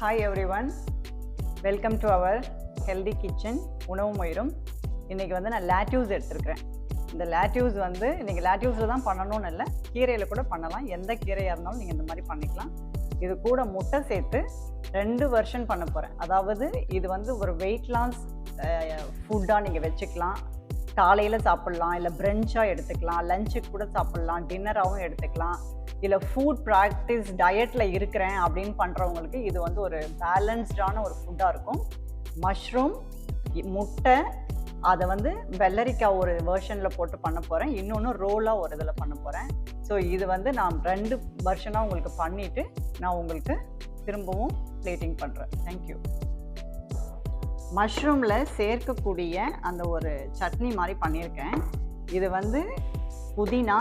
Hi everyone, welcome to our healthy kitchen உணவு மயிரும். இன்றைக்கி வந்து நான் லேட்யூஸ் எடுத்துருக்கிறேன். இந்த லேட்யூஸ் வந்து நீங்கள் லேட்யூஸில் தான் பண்ணணும்னு இல்லை, கீரையில் கூட பண்ணலாம். எந்த கீரையாக இருந்தாலும் நீங்கள் இந்த மாதிரி பண்ணிக்கலாம். இது கூட முட்டை சேர்த்து 2 வெர்ஷன் பண்ண போகிறேன். அதாவது இது வந்து ஒரு வெயிட் லாஸ் ஃபுட்டாக நீங்கள் வச்சுக்கலாம். காலையில் சாப்பிட்லாம், இல்லை பிரஞ்சாக எடுத்துக்கலாம், லஞ்சுக்கு கூட சாப்பிட்லாம், டின்னராகவும் எடுத்துக்கலாம். இல்லை ஃபுட் ப்ராக்டிஸ் டயட்டில் இருக்கிறேன் அப்படின்னு பண்ணுறவங்களுக்கு இது வந்து ஒரு பேலன்ஸ்டான ஒரு ஃபுட்டாக இருக்கும். மஷ்ரூம், முட்டை, அதை வந்து வெள்ளரிக்காய் ஒரு வெர்ஷனில் போட்டு பண்ண போகிறேன். இன்னொன்று ரோலாக ஒரு இதில் பண்ண போகிறேன். ஸோ இது வந்து நான் 2 வெர்ஷனாக உங்களுக்கு பண்ணிவிட்டு நான் உங்களுக்கு திரும்பவும் பிளேட்டிங் பண்ணுறேன். தேங்க்யூ. மஷ்ரூமில் சேர்க்கக்கூடிய அந்த ஒரு சட்னி மாதிரி பண்ணியிருக்கேன். இது வந்து புதினா,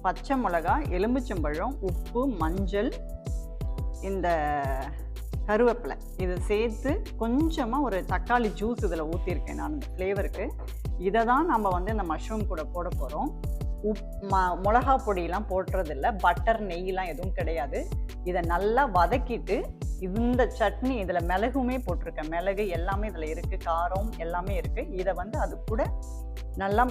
பச்சை மிளகாய், எலுமிச்சம்பழம், உப்பு, மஞ்சள், இந்த கருவேப்பிலை இது சேர்த்து கொஞ்சமாக ஒரு தக்காளி ஜூஸ் இதில் ஊற்றிருக்கேன் நான் இந்த ஃப்ளேவருக்கு. இதை தான் நம்ம வந்து இந்த மஷ்ரூம் கூட போட போகிறோம். மிளகா பொடியெலாம் போடுறதில்ல, பட்டர், நெய்யெலாம் எதுவும் கிடையாது. இதை நல்லா வதக்கிட்டு இந்த சட்னி இதில் மிளகுமே போட்டிருக்கேன். மிளகு எல்லாமே இதில் இருக்குது, காரம் எல்லாமே இருக்குது. இதை வந்து அது கூட நல்லா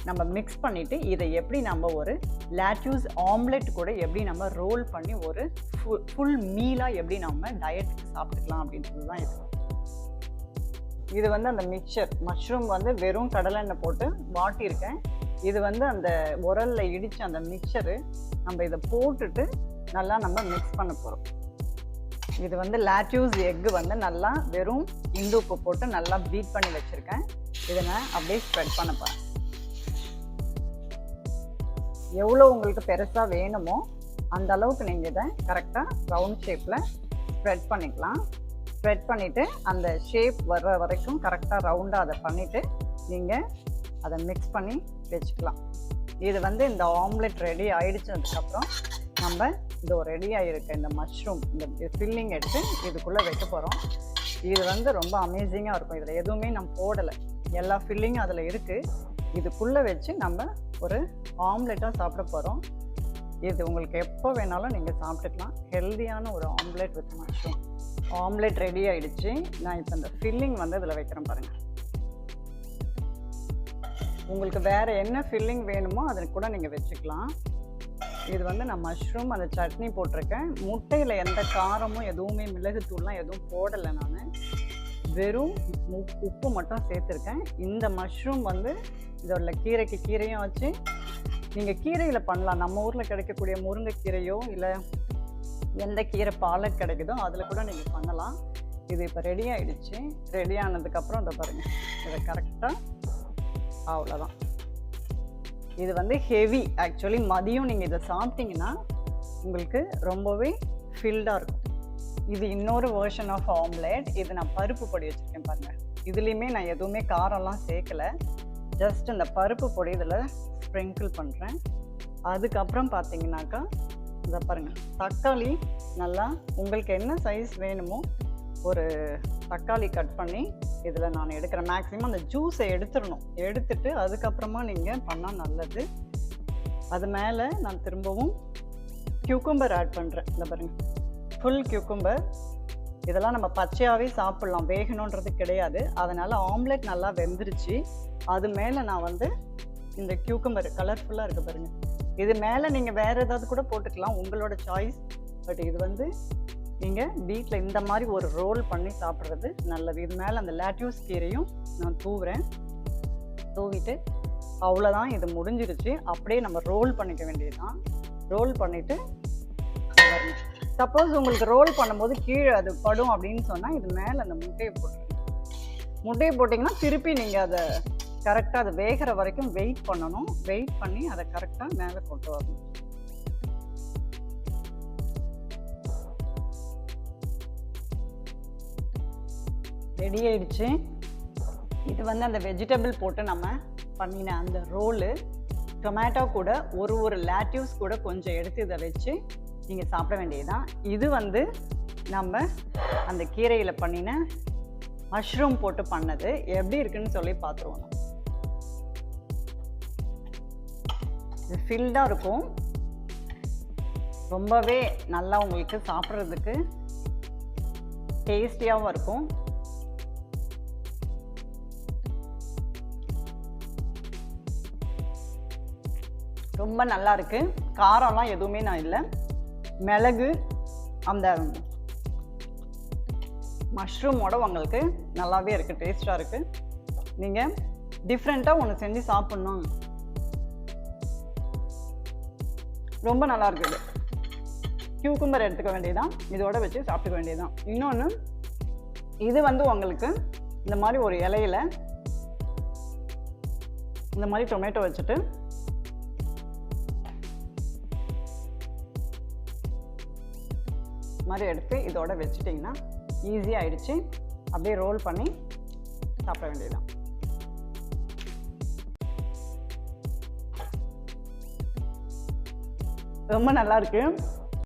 நம்ம மிக்ஸ் பண்ணிவிட்டு இதை எப்படி நம்ம ஒரு லேட்யூஸ் ஆம்லெட் கூட எப்படி நம்ம ரோல் பண்ணி ஒரு ஃபுல் மீலாக எப்படி நம்ம டயட்டுக்கு சாப்பிட்டுக்கலாம் அப்படின்றது தான் இது. இது வந்து அந்த மிக்சர் மஷ்ரூம் வந்து வெறும் கடலை எண்ணெய் போட்டு வாட்டியிருக்கேன். இது வந்து அந்த உரலில் இடித்த அந்த மிக்சரு நம்ம இதை போட்டுட்டு நல்லா நம்ம மிக்ஸ் பண்ண போகிறோம். இது வந்து லேட்யூஸ் எக்கு வந்து நல்லா வெறும் இந்து உப்பு போட்டு நல்லா பீட் பண்ணி வச்சுருக்கேன். இதை நான் அப்படியே ஸ்ப்ரெட் பண்ண போகிறேன். எவ்வளோ உங்களுக்கு பெருசாக வேணுமோ அந்த அளவுக்கு நீங்கள் இதை கரெக்டாக ரவுண்ட் ஷேப்பில் ஸ்ப்ரெட் பண்ணிக்கலாம். ஸ்ப்ரெட் பண்ணிவிட்டு அந்த ஷேப் வர்ற வரைக்கும் கரெக்டாக ரவுண்டாக அதை பண்ணிவிட்டு நீங்கள் அதை மிக்ஸ் பண்ணி வச்சுக்கலாம். இது வந்து இந்த ஆம்லெட் ரெடி ஆகிடுச்சதுக்கப்புறம் நம்ம இது ரெடியாக இருக்க இந்த மஷ்ரூம் இந்த ஃபில்லிங் எடுத்து இதுக்குள்ளே வைக்க போகிறோம். இது வந்து ரொம்ப அமேசிங்காக இருக்கும். இதில் எதுவுமே நம்ம போடலை, எல்லா ஃபில்லிங்கும் அதில் இருக்குது. இதுக்குள்ளே வச்சு நம்ம ஒரு ஆம்லெட்டாக சாப்பிட போகிறோம். இது உங்களுக்கு எப்போ வேணாலும் நீங்கள் சாப்பிட்டுக்கலாம். ஹெல்தியான ஒரு omelette with mushroom. Omelette ready ஆகிடுச்சு. நான் இப்போ இந்த ஃபில்லிங் வந்து இதில் வைக்கிறேன் பாருங்கள். உங்களுக்கு வேறு என்ன ஃபில்லிங் வேணுமோ அதை கூட நீங்கள் வச்சுக்கலாம். இது வந்து நான் மஷ்ரூம் அந்த சட்னி போட்டிருக்கேன். முட்டையில் எந்த காரமும் எதுவுமே மிளகுத்தூள்லாம் எதுவும் போடலை. நான் வெறும் உப்பு மட்டும் சேர்த்துருக்கேன். இந்த மஷ்ரூம் வந்து இதோட கீரையும் வச்சு நீங்கள் கீரையில் பண்ணலாம். நம்ம ஊரில் கிடைக்கக்கூடிய முருங்கைக்கீரையோ இல்லை எந்த கீரை பாலக் கிடைக்குதோ அதில் கூட நீங்கள் பண்ணலாம். இது இப்போ ரெடி ஆகிடுச்சு. ரெடி ஆனதுக்கப்புறம் இதை பாருங்கள், இதை கரெக்டாக அவ்வளோதான். இது வந்து ஹெவி. ஆக்சுவலி மதியம் நீங்கள் இதை சாப்பிட்டீங்கன்னா உங்களுக்கு ரொம்பவே ஃபில்டாக இருக்கும். இது இன்னொரு வேர்ஷன் ஆஃப் ஆம்லெட். இது நான் பருப்பு பொடி வச்சுருக்கேன் பாருங்கள். இதுலேயுமே நான் எதுவுமே காரம்லாம் சேர்க்கலை. ஜஸ்ட் இந்த பருப்பு பொடி இதில் ஸ்ப்ரிங்கிள் பண்ணுறேன். அதுக்கப்புறம் பார்த்தீங்கன்னாக்கா இதை பாருங்கள், தக்காளி நல்லா உங்களுக்கு என்ன சைஸ் வேணுமோ ஒரு தக்காளி கட் பண்ணி இதில் நான் எடுக்கிறேன். மேக்ஸிமம் அந்த ஜூஸை எடுத்துடணும். எடுத்துட்டு அதுக்கப்புறமா நீங்கள் பண்ணால் நல்லது. அது மேலே நான் திரும்பவும் கியூக்கம்பர் ஆட் பண்ணுறேன். இந்த பாருங்கள், ஃபுல் கியூக்கம்பர். இதெல்லாம் நம்ம பச்சையாகவே சாப்பிட்லாம், வேகணுன்றது கிடையாது. அதனால் ஆம்லெட் நல்லா வெந்துருச்சு. அது மேலே நான் வந்து இந்த கியூக்கம்பர் கலர்ஃபுல்லாக இருக்குது பாருங்கள். இது மேலே நீங்கள் வேறு ஏதாவது கூட போட்டுக்கலாம், உங்களோட சாய்ஸ். பட் இது வந்து நீங்கள் வீட்டில் இந்த மாதிரி ஒரு ரோல் பண்ணி சாப்பிட்றது நல்லது. இது மேலே அந்த லேட்யூஸ் கீரையும் நான் தூவுறேன். தூவிட்டு அவ்வளோதான், இது முடிஞ்சிருச்சு. அப்படியே நம்ம ரோல் பண்ணிக்க வேண்டியது தான். ரோல் பண்ணிவிட்டு சப்போஸ் உங்களுக்கு ரோல் பண்ணும்போது கீழே அது படும் அப்படின்னு சொன்னால் இது மேலே அந்த முட்டையை போட்டுருங்க. முட்டையை போட்டிங்கன்னா திருப்பி நீங்கள் அதை கரெக்டாக அதை வேகிற வரைக்கும் வெயிட் பண்ணணும். வெயிட் பண்ணி அதை கரெக்டாக மேலே கொண்டு வரணும். ரெடி ஆயிடுச்சு. இது வந்து அந்த வெஜிடபிள் போட்டு நம்ம பண்ணின அந்த ரோலு. டொமேட்டோ கூட ஒரு லேட்யூஸ் கூட கொஞ்சம் எடுத்து இதை வச்சு நீங்கள் சாப்பிட வேண்டியதுதான். இது வந்து நம்ம அந்த கீரையில் பண்ணின மஷ்ரூம் போட்டு பண்ணது எப்படி இருக்குன்னு சொல்லி பார்த்துருவோம். இது ஃபில்டாக இருக்கும். ரொம்பவே நல்லா உங்களுக்கு சாப்பிட்றதுக்கு டேஸ்டியாகவும் இருக்கும். ரொம்ப நல்லா இருக்கு. காரம்லாம் எதுவுமே நான் இல்லை. மிளகு அந்த மஷ்ரூமோட உங்களுக்கு நல்லாவே இருக்குது, டேஸ்ட்டாக இருக்குது. நீங்கள் டிஃப்ரெண்ட்டாக ஒன்று செஞ்சு சாப்பிட்ணும். ரொம்ப நல்லா இருக்குது. கியூக்கும்பர் எடுத்துக்க வேண்டியதான், இதோட வச்சு சாப்பிட்டுக்க வேண்டியதான். இன்னொன்று, இது வந்து உங்களுக்கு இந்த மாதிரி ஒரு இலையில இந்த மாதிரி டொமேட்டோ வச்சுட்டு மாதிரி எடுத்து இதோட வச்சுட்டிங்கன்னா ஈஸியாக ஆயிடுச்சு. அப்படியே ரோல் பண்ணி சாப்பிட வேண்டியதுதான். ரொம்ப நல்லா இருக்கு.